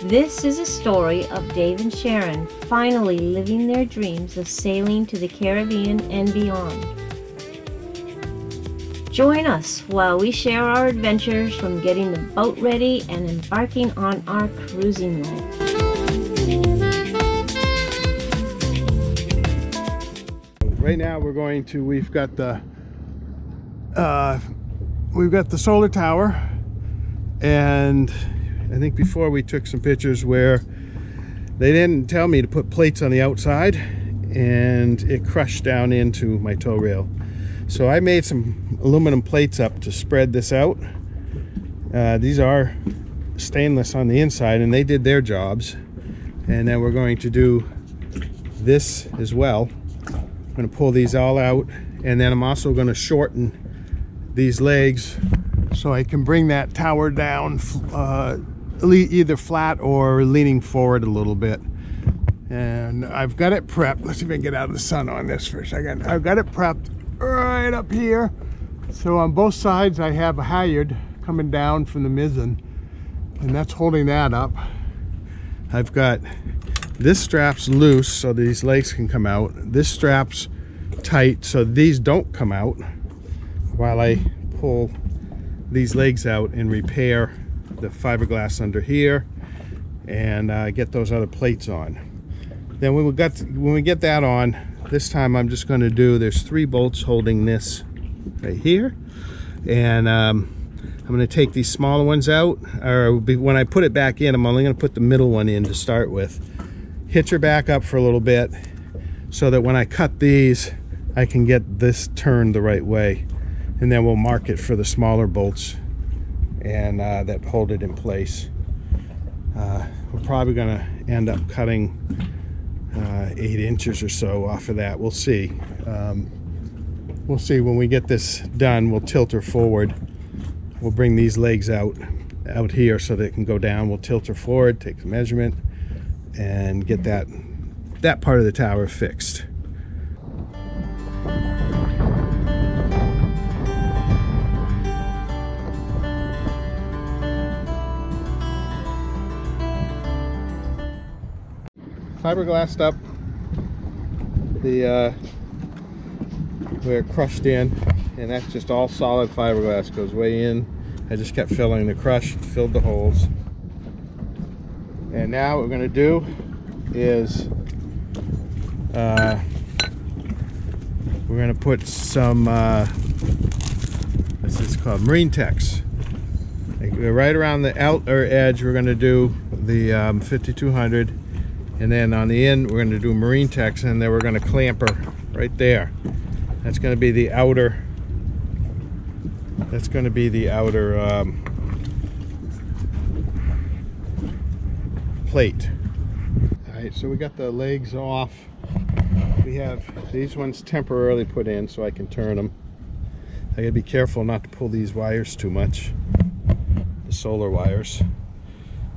This is a story of Dave and Sharon finally living their dreams of sailing to the Caribbean and beyond. Join us while we share our adventures from getting the boat ready and embarking on our cruising life. Right now we've got the solar tower, and I think before we took some pictures where they didn't tell me to put plates on the outside and it crushed down into my tow rail. So I made some aluminum plates up to spread this out. These are stainless on the inside and they did their jobs. And then we're going to do this as well. I'm going to pull these all out, and then I'm also going to shorten these legs so I can bring that tower down either flat or leaning forward a little bit. And I've got it prepped. Let's see if I can get out of the sun on this for a second. I've got it prepped right up here. So on both sides I have a halyard coming down from the mizzen, and that's holding that up. I've got this strap's loose so these legs can come out. This strap's tight so these don't come out while I pull these legs out and repair the fiberglass under here and get those other plates on. Then when we get that on, this time I'm just going to do, there's 3 bolts holding this right here, and I'm going to take these smaller ones out, or when I put it back in, I'm only going to put the middle one in to start with. Hitch her back up for a little bit so that when I cut these I can get this turned the right way, and then we'll mark it for the smaller bolts and that hold it in place. We're probably going to end up cutting 8 inches or so off of that. We'll see. We'll see when we get this done. We'll tilt her forward. We'll bring these legs out here so they can go down. We'll tilt her forward, take the measurement, and get that part of the tower fixed. Fiberglassed up where it crushed in, and that's just all solid fiberglass, goes way in. I just kept filling the crush, filled the holes. And now what we're going to do is we're going to put some this is called Marine Tex. Right around the outer edge we're going to do the 5200, and then on the end we're going to do Marine Tex, and then we're going to clamp her right there. That's going to be the outer plate. Alright, so we got the legs off. We have these ones temporarily put in so I can turn them. I gotta be careful not to pull these wires too much, the solar wires.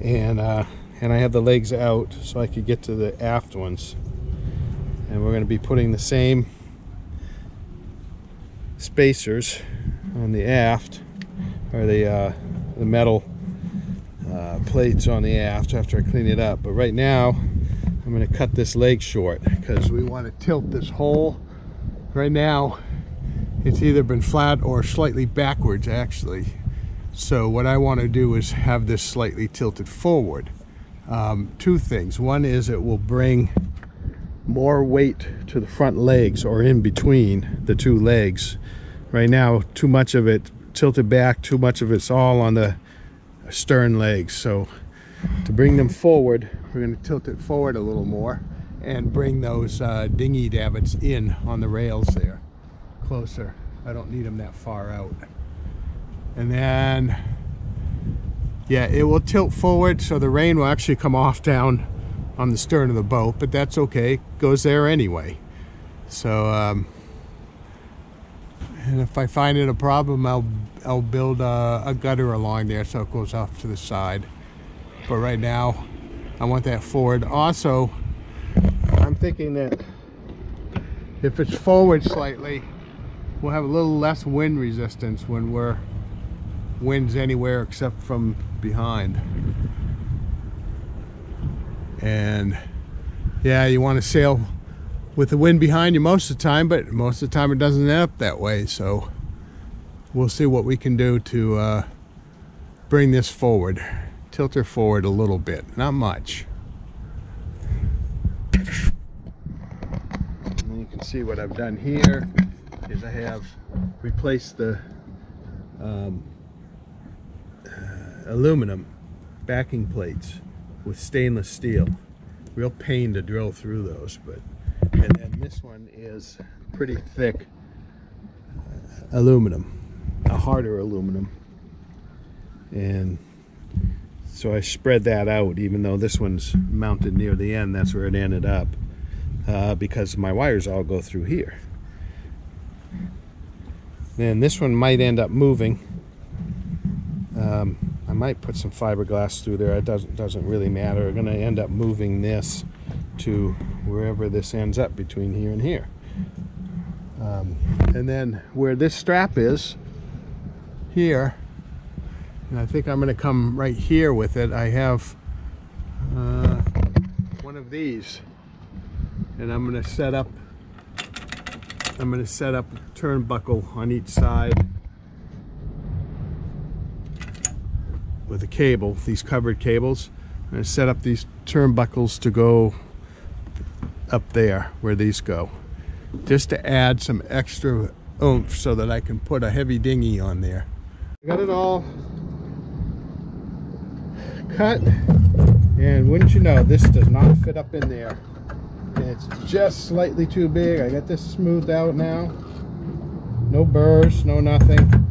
And I have the legs out so I could get to the aft ones. And we're going to be putting the same spacers on the aft, or the metal plates on the aft after I clean it up. But right now I'm going to cut this leg short because we want to tilt this whole. Right now it's either been flat or slightly backwards actually. So what I want to do is have this slightly tilted forward. 2 things. One is it will bring more weight to the front legs, or in between the 2 legs. Right now too much of it tilted back, too much of it's all on the stern legs. So to bring them forward, we're going to tilt it forward a little more and bring those dinghy davits in on the rails there closer. I don't need them that far out. And then yeah, it will tilt forward so the rain will actually come off down on the stern of the boat, but that's okay, it goes there anyway. So and if I find it a problem, I'll build a gutter along there so it goes off to the side. But right now I want that forward. Also, I'm thinking that if it's forward slightly, we'll have a little less wind resistance when wind's anywhere except from behind. And yeah, you want to sail with the wind behind you most of the time, but most of the time it doesn't end up that way. So we'll see what we can do to bring this forward, tilt her forward a little bit, not much. And you can see what I've done here is I have replaced the aluminum backing plates with stainless steel. Real pain to drill through those, but and then this one is pretty thick aluminum, a harder aluminum, and so I spread that out. Even though this one's mounted near the end, that's where it ended up, because my wires all go through here. Then this one might end up moving. I might put some fiberglass through there. It doesn't really matter. We're going to end up moving this to wherever this ends up between here and here. And then where this strap is, here, and I think I'm going to come right here with it. I have one of these, and I'm going to set up a turnbuckle on each side with a cable, these covered cables. I'm going to set up these turnbuckles to go up there where these go, just to add some extra oomph so that I can put a heavy dinghy on there. I got it all cut, and wouldn't you know, this does not fit up in there. And it's just slightly too big. I got this smoothed out now. No burrs, no nothing.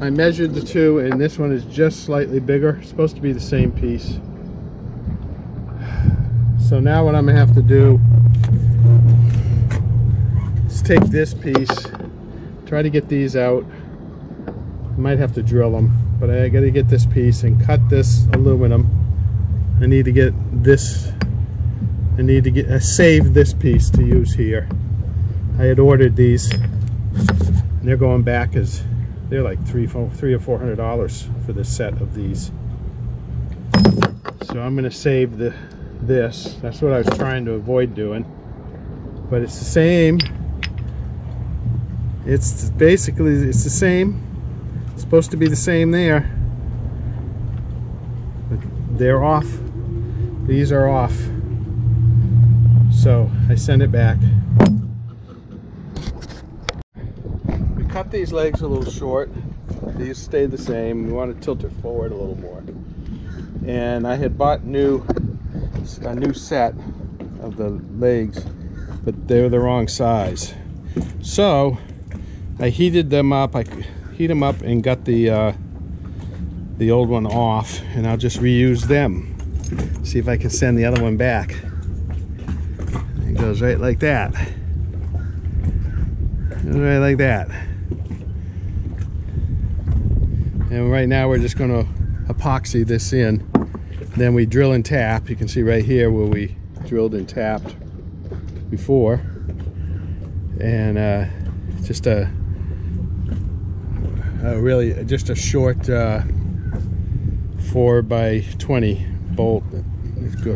I measured the two, and this one is just slightly bigger. It's supposed to be the same piece. So now what I'm gonna have to do is take this piece, try to get these out. I might have to drill them, but I gotta get this piece and cut this aluminum. I need to get this, save this piece to use here. I had ordered these, and they're going back as they're like $300 or $400 for this set of these. So I'm going to save this. That's what I was trying to avoid doing. But it's the same. It's basically, it's the same. It's supposed to be the same there. But they're off. These are off. So I send it back. Cut these legs a little short. These stay the same. We want to tilt it forward a little more. And I had bought a new set of the legs, but they were the wrong size. So I heated them up. I heat them up and got the old one off, and I'll just reuse them. See if I can send the other one back. It goes right like that. Right like that. And right now we're just going to epoxy this in. Then we drill and tap. You can see right here where we drilled and tapped before. And just a short 4x20 bolt.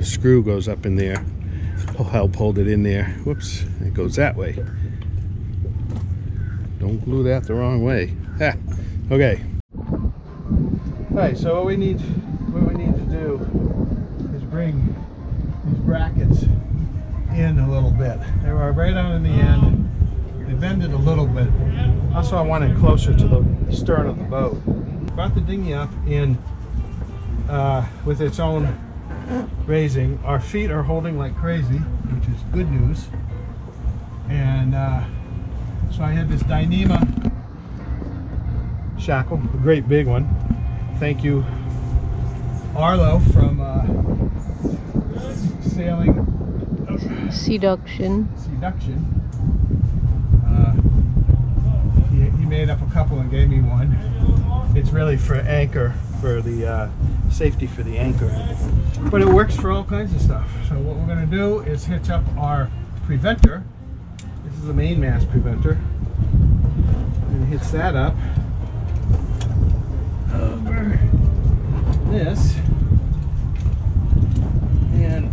Screw goes up in there. Help hold it in there. Whoops, it goes that way. Don't glue that the wrong way. Ah, okay. Alright, so what we need to do is bring these brackets in a little bit. They were right on in the end. They bended a little bit. Also, I want it closer to the stern of the boat. Brought the dinghy up in with its own raising. Our feet are holding like crazy, which is good news. And so I had this Dyneema shackle, a great big one. Thank you, Arlo from Sailing Seduction. He made up a couple and gave me one. It's really for anchor, for the safety for the anchor. But it works for all kinds of stuff. So what we're going to do is hitch up our preventer. This is the main mast preventer. And hitch that up over this, and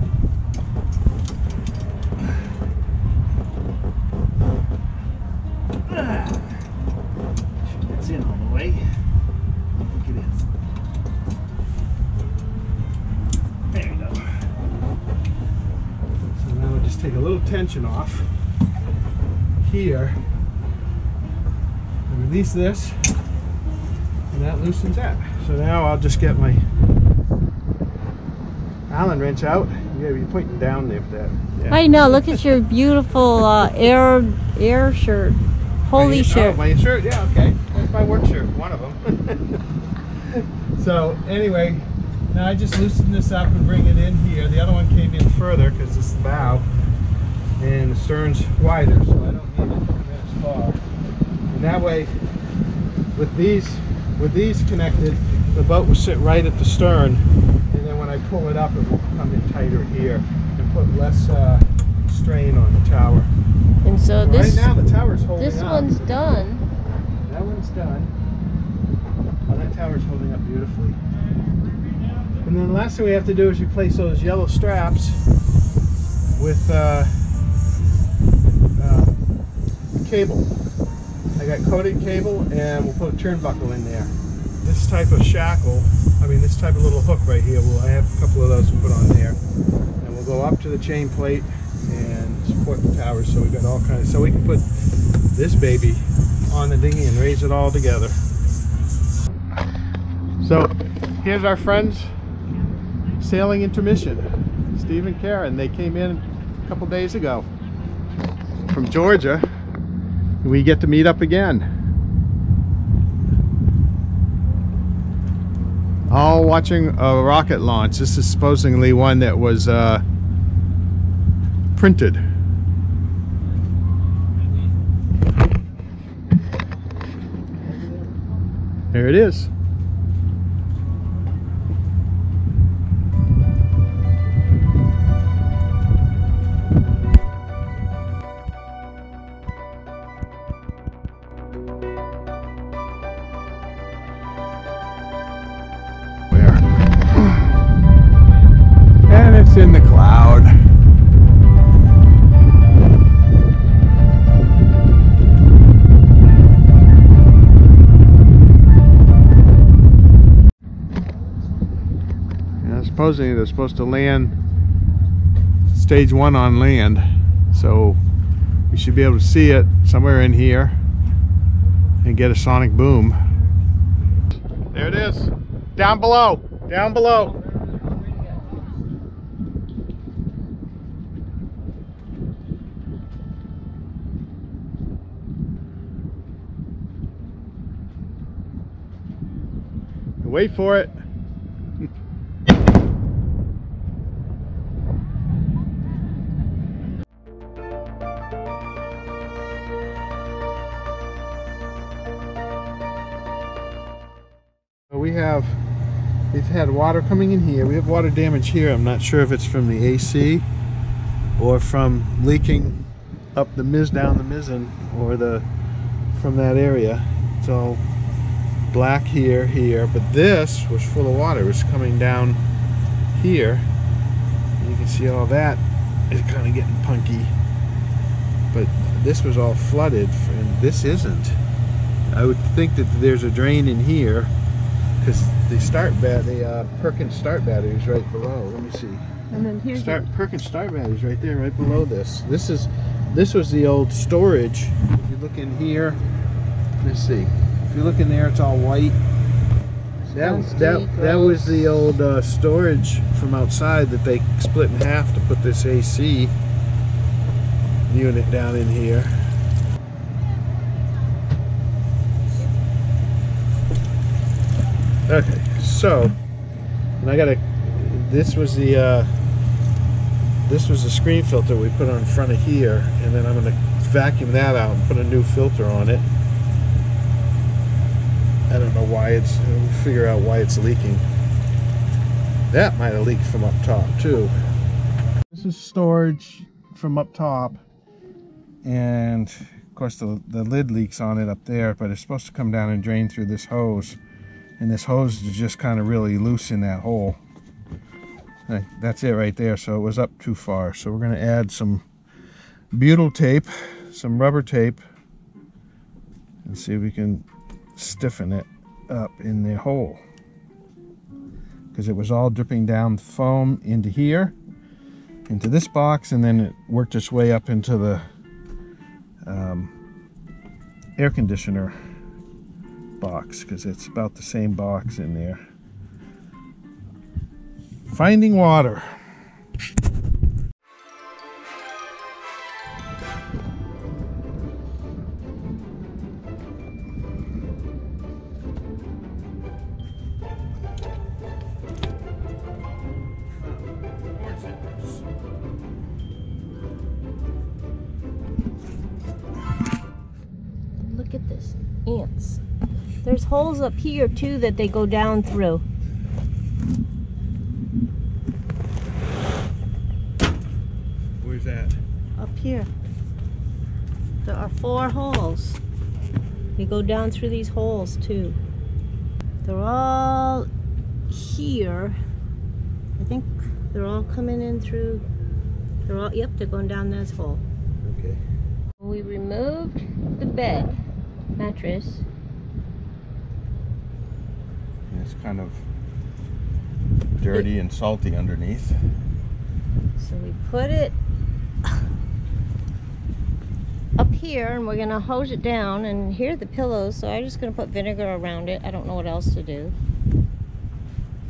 tension off here. I release this, and that loosens that. So now I'll just get my Allen wrench out. You gotta be pointing down there for that. Yeah. I know. Look at your beautiful air shirt. Holy shirt. Oh, my shirt. Yeah, okay. That's my work shirt. One of them. So anyway, now I just loosen this up and bring it in here. The other one came in further because it's the bow, and the stern's wider, so I don't need it to come in as far. And that way, with these connected, the boat will sit right at the stern, and then when I pull it up, it will come in tighter here and put less strain on the tower. And so this, right now the tower's holding up. This one's done. That one's done. Oh, that tower's holding up beautifully. And then the last thing we have to do is replace those yellow straps with cable. I got coated cable, and we'll put a turnbuckle in there. This type of shackle, this type of little hook right here, I have a couple of those to put on there. And we'll go up to the chain plate and support the tower, so we got all kinds, so we can put this baby on the dinghy and raise it all together. So here's our friends sailing intermission, Steve and Karen. They came in a couple days ago from Georgia. We get to meet up again. All watching a rocket launch. This is supposedly one that was printed. There it is. And it's in the cloud. Supposedly they're supposed to land stage 1 on land, so we should be able to see it somewhere in here and get a sonic boom. There it is, down below, down below. Wait for it. We've had water coming in here. We have water damage here. I'm not sure if it's from the AC or from leaking up the down the mizzen, or from that area. It's all black here, but this was full of water. It was coming down here. And you can see all that is kind of getting punky. But this was all flooded, and this isn't. I would think that there's a drain in here, because the Perkins start battery is right below. Let me see. And then here's Perkins start battery is right there, right below this. This was the old storage. If you look in here, let's see. If you look in there, it's all white. That was the old storage from outside that they split in half to put this AC unit down in here. Okay, so, and this was the screen filter we put on front of here, and then I'm going to vacuum that out and put a new filter on it. I don't know why we'll figure out why it's leaking. That might have leaked from up top too. This is storage from up top, and of course the lid leaks on it up there, but it's supposed to come down and drain through this hose. And this hose is just kind of really loose in that hole. That's it right there, so it was up too far. So we're going to add some butyl tape, some rubber tape, and see if we can stiffen it up in the hole. Because it was all dripping down foam into here. into this box, and then it worked its way up into the air conditioner box, because it's about the same box in there. Finding water. Look at this, ants. There's holes up here too that they go down through. Where's that? Up here. There are 4 holes. You go down through these holes too. They're all here. I think they're all coming in through. They're all, yep, they're going down this hole. Okay. We removed the bed mattress. It's kind of dirty and salty underneath. So we put it up here and we're gonna hose it down, and here are the pillows, so I'm just gonna put vinegar around it. I don't know what else to do.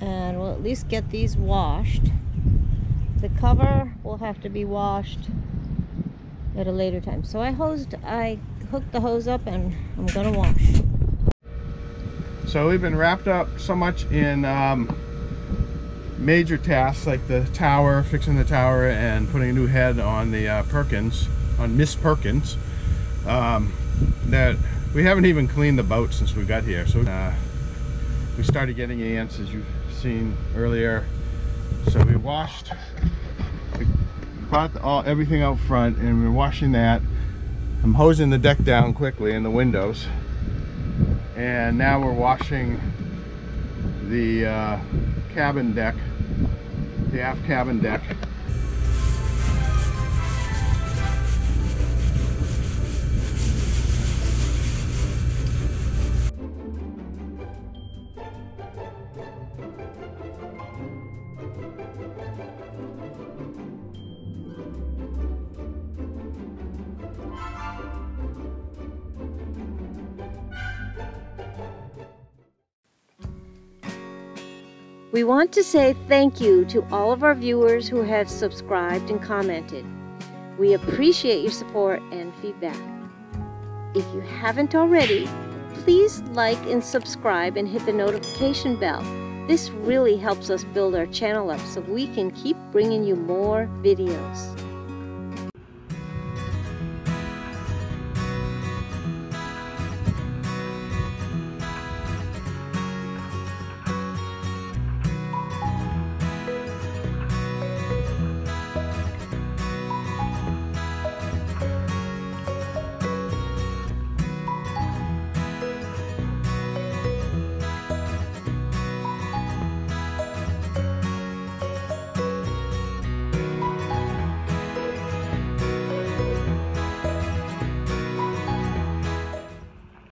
And we'll at least get these washed. The cover will have to be washed at a later time. So I hooked the hose up and I'm gonna wash. So we've been wrapped up so much in major tasks like the tower, fixing the tower, and putting a new head on the Perkins, on Miss Perkins, that we haven't even cleaned the boat since we got here. So we started getting ants, as you've seen earlier. So we washed, we brought everything out front, and we're washing that. I'm hosing the deck down quickly and the windows. And now we're washing the cabin deck, the aft cabin deck. We want to say thank you to all of our viewers who have subscribed and commented. We appreciate your support and feedback. If you haven't already, please like and subscribe and hit the notification bell. This really helps us build our channel up so we can keep bringing you more videos.